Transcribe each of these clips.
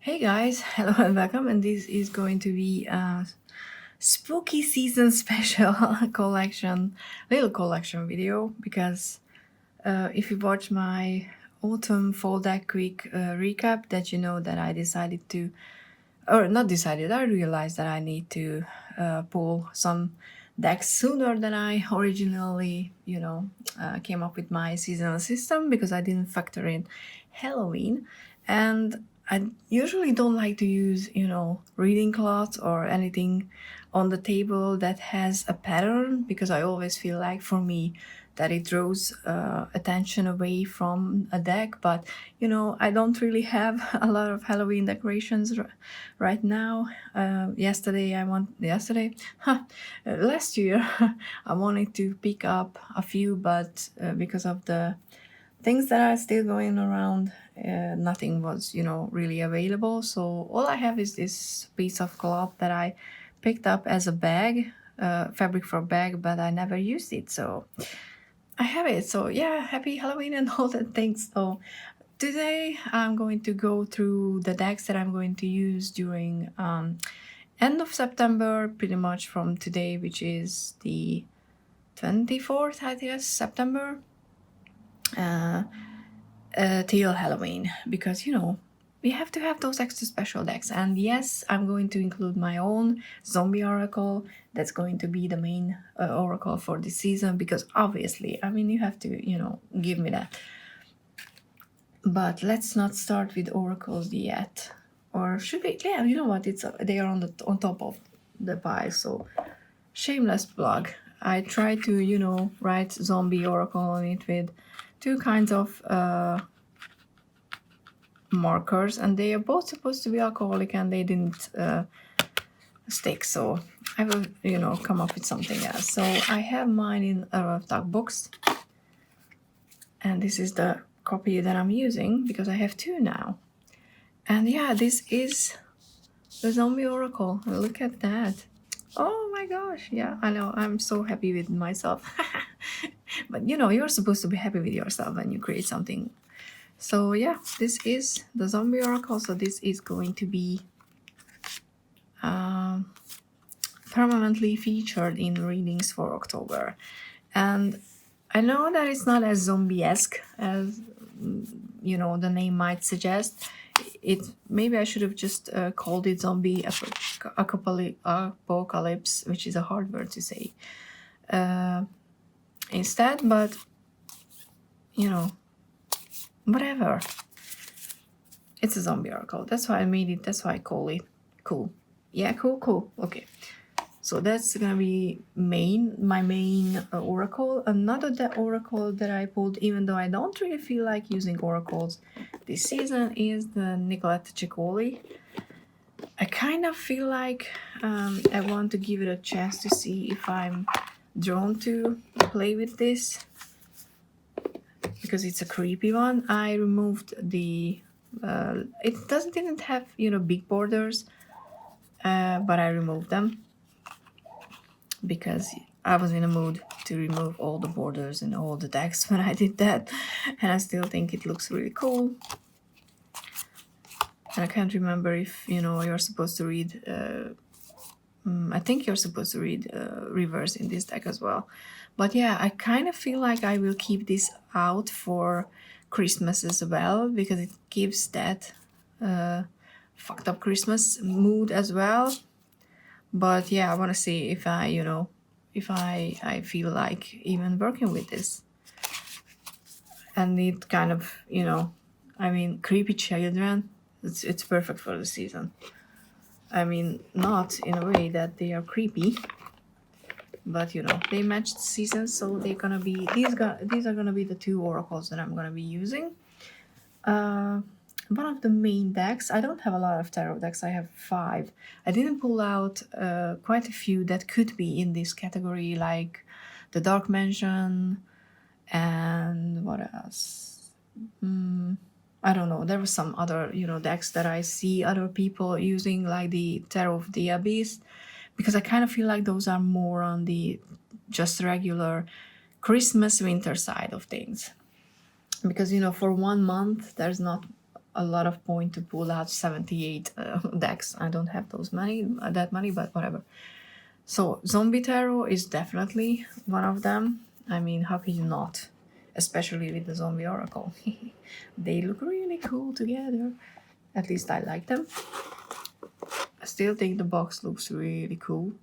Hey guys, hello and welcome, and this is going to be a spooky season special little collection video, because if you watch my autumn fall deck week recap, that you know that I decided to, or not decided, I realized that I need to pull some decks sooner than I originally, came up with my seasonal system, because I didn't factor in Halloween. And I usually don't like to use, reading cloths or anything on the table that has a pattern, because I always feel like, for me, that it draws attention away from a deck. But I don't really have a lot of Halloween decorations right now. Last year, I wanted to pick up a few, but because of the things that are still going around, nothing was, really available. So all I have is this piece of cloth that I picked up as a bag, fabric for a bag, but I never used it. So I have it. So yeah, happy Halloween and all that things. So today I'm going to go through the decks that I'm going to use during end of September, pretty much from today, which is the 24th, I guess, September, till Halloween, because we have to have those extra special decks. And yes, I'm going to include my own zombie oracle. That's going to be the main oracle for this season, because obviously, you have to, give me that. But let's not start with oracles yet. Or should we? Yeah, you know what? They are on top of the pile. So shameless plug. I try to write zombie oracle on it with two kinds of markers, and they are both supposed to be alcoholic, and they didn't stick. So I will come up with something else. So I have mine in a tuck box, and this is the copy that I'm using, because I have two now. And yeah, this is the zombie oracle. Look at that. Oh my gosh. Yeah, I know. I'm so happy with myself. But you're supposed to be happy with yourself when you create something. So yeah, this is the zombie oracle. So this is going to be permanently featured in readings for October. And I know that it's not as zombie-esque as the name might suggest. Maybe I should have just called it zombie apocalypse, which is a hard word to say, instead. But whatever. It's a zombie oracle. That's why I made it. That's why I call it. Cool. Yeah, cool. Okay. So that's gonna be my main oracle. Another oracle that I pulled, even though I don't really feel like using oracles this season, is the Nicoletta Ceccoli. I kind of feel like I want to give it a chance to see if I'm drawn to play with this, because it's a creepy one. I removed the it didn't have big borders, but I removed them because I was in a mood to remove all the borders and all the decks when I did that, and I still think it looks really cool. And I can't remember if you're supposed to read I think you're supposed to read reverse in this deck as well. But yeah, I kind of feel like I will keep this out for Christmas as well, because it gives that fucked up Christmas mood as well. But yeah, I want to see if I feel like even working with this. And it kind of, creepy children, it's perfect for the season. Not in a way that they are creepy, but they match the season, so they're gonna be these are gonna be the two oracles that I'm gonna be using. One of the main decks. I don't have a lot of tarot decks. I have 5. I didn't pull out quite a few that could be in this category, like the Dark Mansion, and what else? I don't know. There were some other, decks that I see other people using, like the Tarot of the Abyss, because I kind of feel like those are more on the just regular Christmas winter side of things. Because, for 1 month, there's not a lot of point to pull out 78 decks. I don't have that money, but whatever. So Zombie Tarot is definitely one of them. I mean, how can you not? Especially with the Zombie Oracle. They look really cool together. At least I like them. I still think the box looks really cool.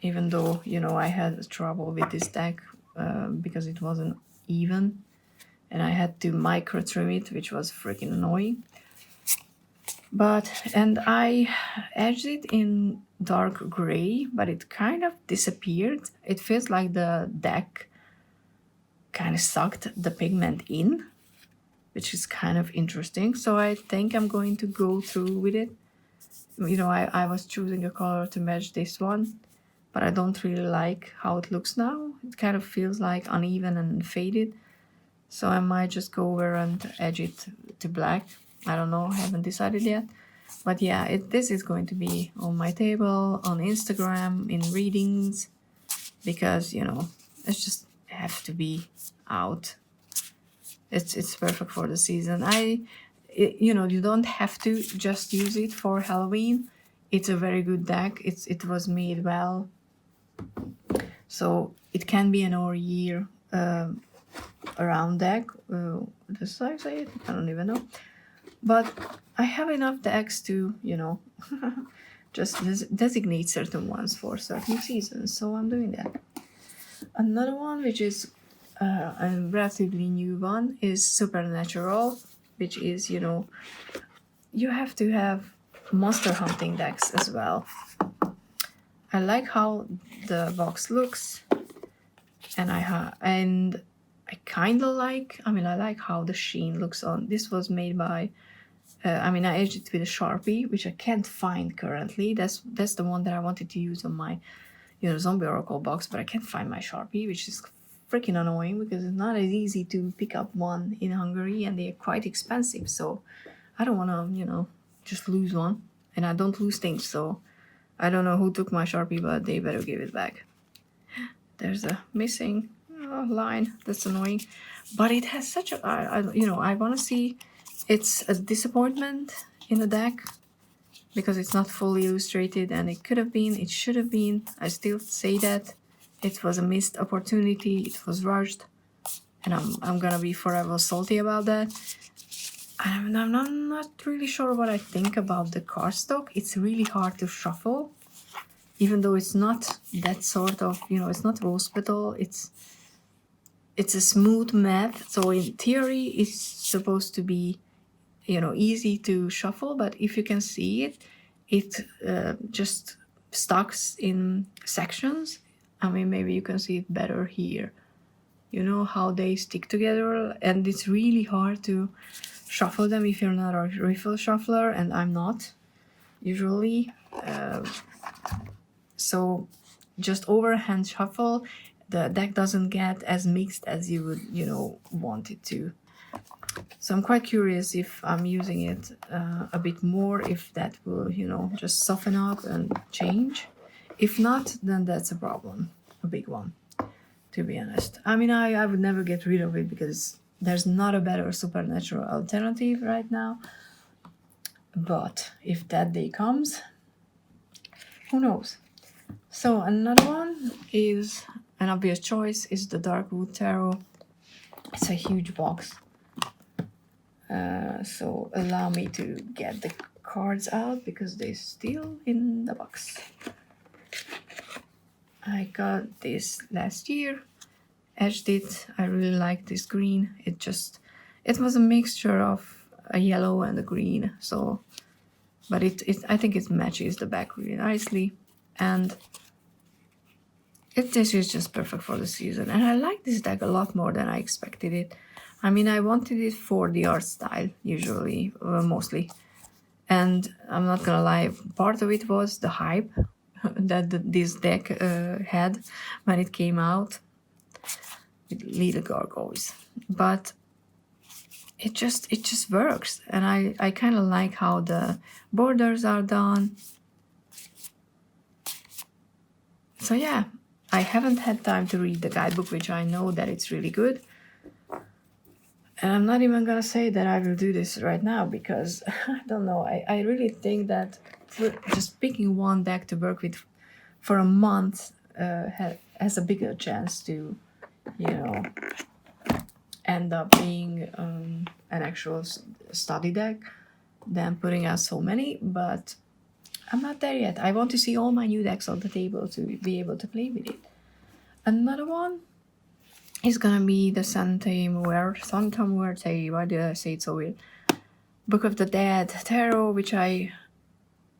Even though, you know, I had trouble with this deck because it wasn't even. And I had to micro trim it, which was freaking annoying. And I edged it in dark gray, but it kind of disappeared. It feels like the deck kind of sucked the pigment in, which is kind of interesting. So I think I'm going to go through with it. You know, I was choosing a color to match this one, but I don't really like how it looks now. It kind of feels like uneven and faded. So I might just go over and edge it to black. I don't know, I haven't decided yet. But yeah, this is going to be on my table, on Instagram, in readings, because, you know, it's just have to be out. It's perfect for the season. You know, you don't have to just use it for Halloween. It's a very good deck. It was made well. So it can be an all year around deck. Does I say it? I don't even know. But I have enough decks to, you know, just designate certain ones for certain seasons. So I'm doing that. Another one, which is a relatively new one, is Supernatural, which is, you know, you have to have monster hunting decks as well. I like how the box looks, and I kind of like, I like how the sheen looks on. This was made by, I edged it with a Sharpie, which I can't find currently. That's the one that I wanted to use on my, you know, Zombie Oracle box, but I can't find my Sharpie, which is freaking annoying because it's not as easy to pick up one in Hungary, and they're quite expensive. So I don't want to, you know, just lose one, and I don't lose things. So I don't know who took my Sharpie, but they better give it back. There's a missing line. That's annoying, but it has such a, you know, I want to see. It's a disappointment in the deck because it's not fully illustrated, and it could have been, it should have been. I still say that it was a missed opportunity. It was rushed, and I'm gonna be forever salty about that. I'm not really sure what I think about the cardstock. It's really hard to shuffle, even though it's not that sort of, you know, it's not rose petal. It's a smooth matte. So in theory, it's supposed to be, you know, easy to shuffle. But if you can see it, it just stocks in sections. I mean, maybe you can see it better here. You know how they stick together, and it's really hard to shuffle them if you're not a riffle shuffler, and I'm not usually. So just overhand shuffle, the deck doesn't get as mixed as you would, you know, want it to. So I'm quite curious if I'm using it a bit more, if that will, you know, just soften up and change. If not, then that's a problem, a big one, to be honest. I mean, I would never get rid of it because there's not a better Supernatural alternative right now. But if that day comes, who knows? So another one is, an obvious choice is the Darkwood Tarot. It's a huge box. So allow me to get the cards out because they're still in the box. I got this last year, edged it. I really like this green. It was a mixture of a yellow and a green. So, but I think it matches the back really nicely, and this is just perfect for the season. And I like this deck a lot more than I expected it. I mean, I wanted it for the art style, usually, mostly. And I'm not gonna lie, part of it was the hype that this deck had when it came out with Little Gargoyles. But it just works. And I kind of like how the borders are done. So yeah, I haven't had time to read the guidebook, which I know that it's really good. And I'm not even gonna say that I will do this right now because I don't know. I really think that just picking one deck to work with for a month has a bigger chance to, you know, end up being an actual study deck than putting out so many. But I'm not there yet. I want to see all my new decks on the table to be able to play with it. Another one is gonna be the Santa Muerte. Why did I say it so weird? Book of the Dead Tarot, which I'm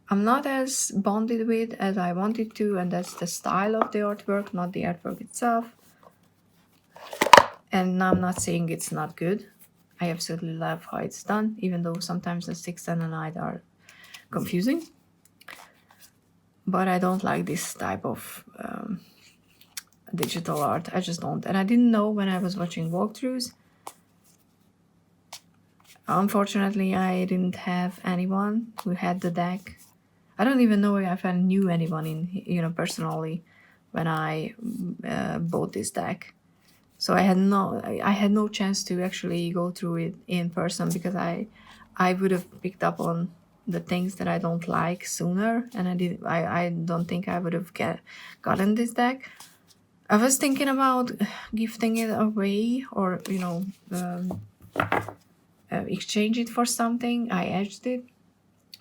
not as bonded with as I wanted to, and that's the style of the artwork, not the artwork itself. And I'm not saying it's not good. I absolutely love how it's done, even though sometimes the 6 and the 9 are confusing. But I don't like this type of digital art. I just don't. And I didn't know when I was watching walkthroughs. Unfortunately, I didn't have anyone who had the deck. I don't even know if I knew anyone in, personally when I bought this deck. So I had no chance to actually go through it in person because I would have picked up on the things that I don't like sooner, and I don't think I would have gotten this deck. I was thinking about gifting it away or exchange it for something. I edged it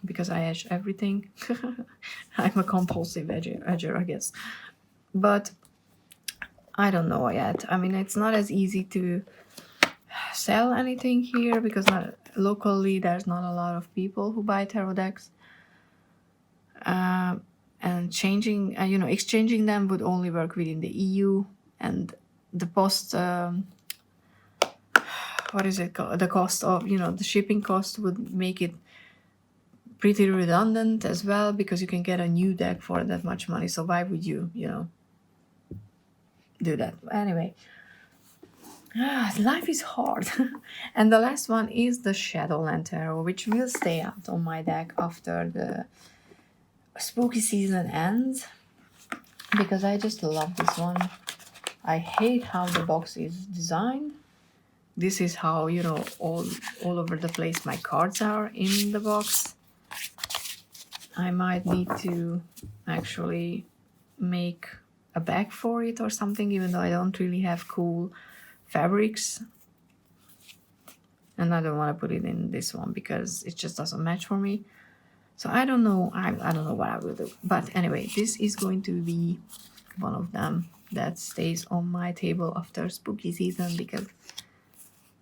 because I edge everything. I'm a compulsive edger, I guess. But I don't know yet. I mean, it's not as easy to sell anything here because locally there's not a lot of people who buy tarot decks. And exchanging them would only work within the EU, and the post. What is it called? The cost of the shipping cost would make it pretty redundant as well because you can get a new deck for that much money. So why would you do that? Anyway, life is hard. And the last one is the Shadowland Tarot, which will stay out on my deck after the spooky season ends because I just love this one. I hate how the box is designed. This is how all over the place my cards are in the box. I might need to actually make a bag for it or something, even though I don't really have cool fabrics. And I don't want to put it in this one because it just doesn't match for me. So I don't know. I don't know what I will do. But anyway, this is going to be one of them that stays on my table after spooky season because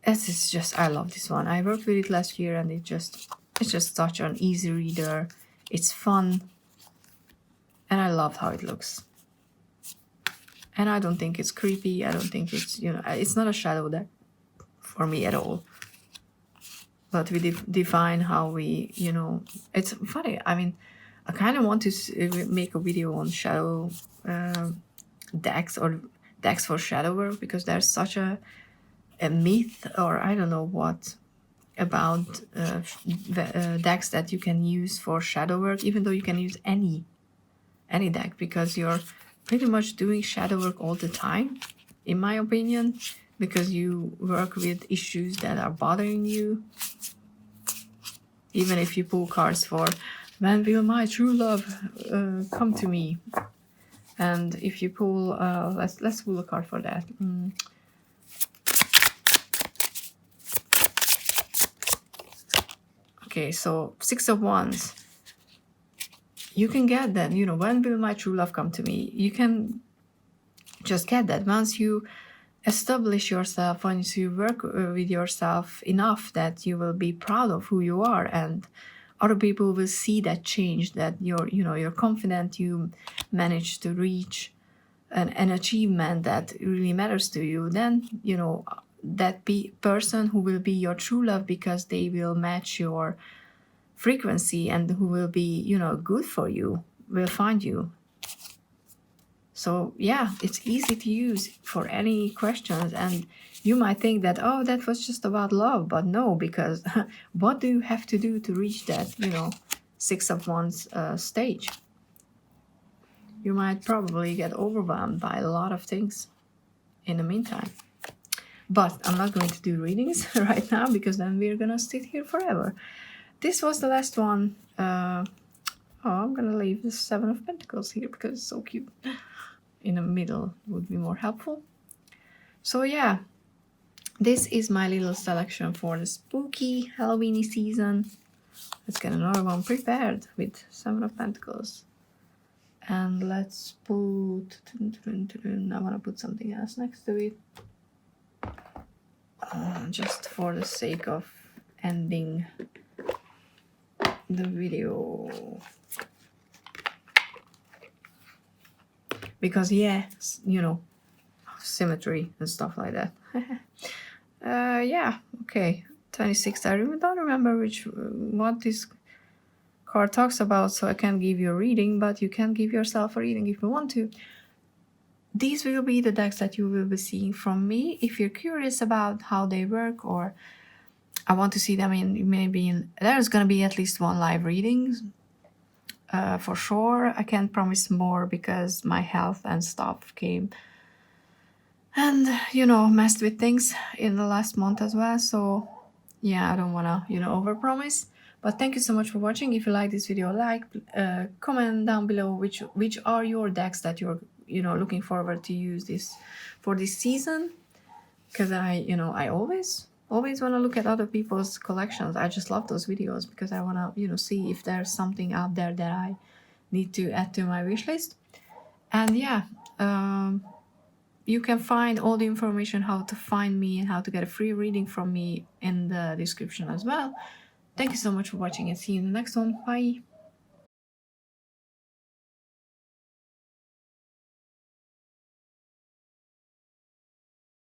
it's just, I love this one. I worked with it last year and it's just such an easy reader. It's fun. And I love how it looks. And I don't think it's creepy. I don't think it's, it's not a shadow deck for me at all. But we define how we, it's funny. I mean, I kind of want to make a video on shadow decks or decks for shadow work because there's such a myth or I don't know what about decks that you can use for shadow work, even though you can use any deck because you're pretty much doing shadow work all the time, in my opinion, because you work with issues that are bothering you. Even if you pull cards for when will my true love come to me, and if you pull let's pull a card for that. Okay, so 6 of Wands. You can get that, when will my true love come to me? You can just get that once you establish yourself, once you work with yourself enough that you will be proud of who you are and other people will see that change, that you're confident, you manage to reach an achievement that really matters to you, then that person who will be your true love because they will match your frequency and who will be good for you will find you. So yeah, it's easy to use for any questions, and you might think that, oh, that was just about love, but no, because what do you have to do to reach that 6 of Wands stage? You might probably get overwhelmed by a lot of things in the meantime. But I'm not going to do readings right now because then we're gonna sit here forever. This was the last one. Oh, I'm gonna leave the Seven of Pentacles here because it's so cute. In the middle would be more helpful. So yeah, this is my little selection for the spooky Halloweeny season. Let's get another one prepared with Seven of Pentacles. And let's put... I want to put something else next to it. Just for the sake of ending the video. Because yes, you know, symmetry and stuff like that. Yeah, okay. 26. I don't remember what this card talks about, so I can't give you a reading, but you can give yourself a reading if you want to. These will be the decks that you will be seeing from me. If you're curious about how they work, or I want to see them there's gonna be at least one live reading for sure. I can't promise more because my health and stuff came and, you know, messed with things in the last month as well. So yeah, I don't want to, you know, overpromise. But thank you so much for watching. If you like this video, comment down below which are your decks that you're, you know, looking forward to use this for this season. Because I always want to look at other people's collections. I just love those videos because I want to, you know, see if there's something out there that I need to add to my wish list. And yeah, you can find all the information how to find me and how to get a free reading from me in the description as well. Thank you so much for watching and see you in the next one. Bye.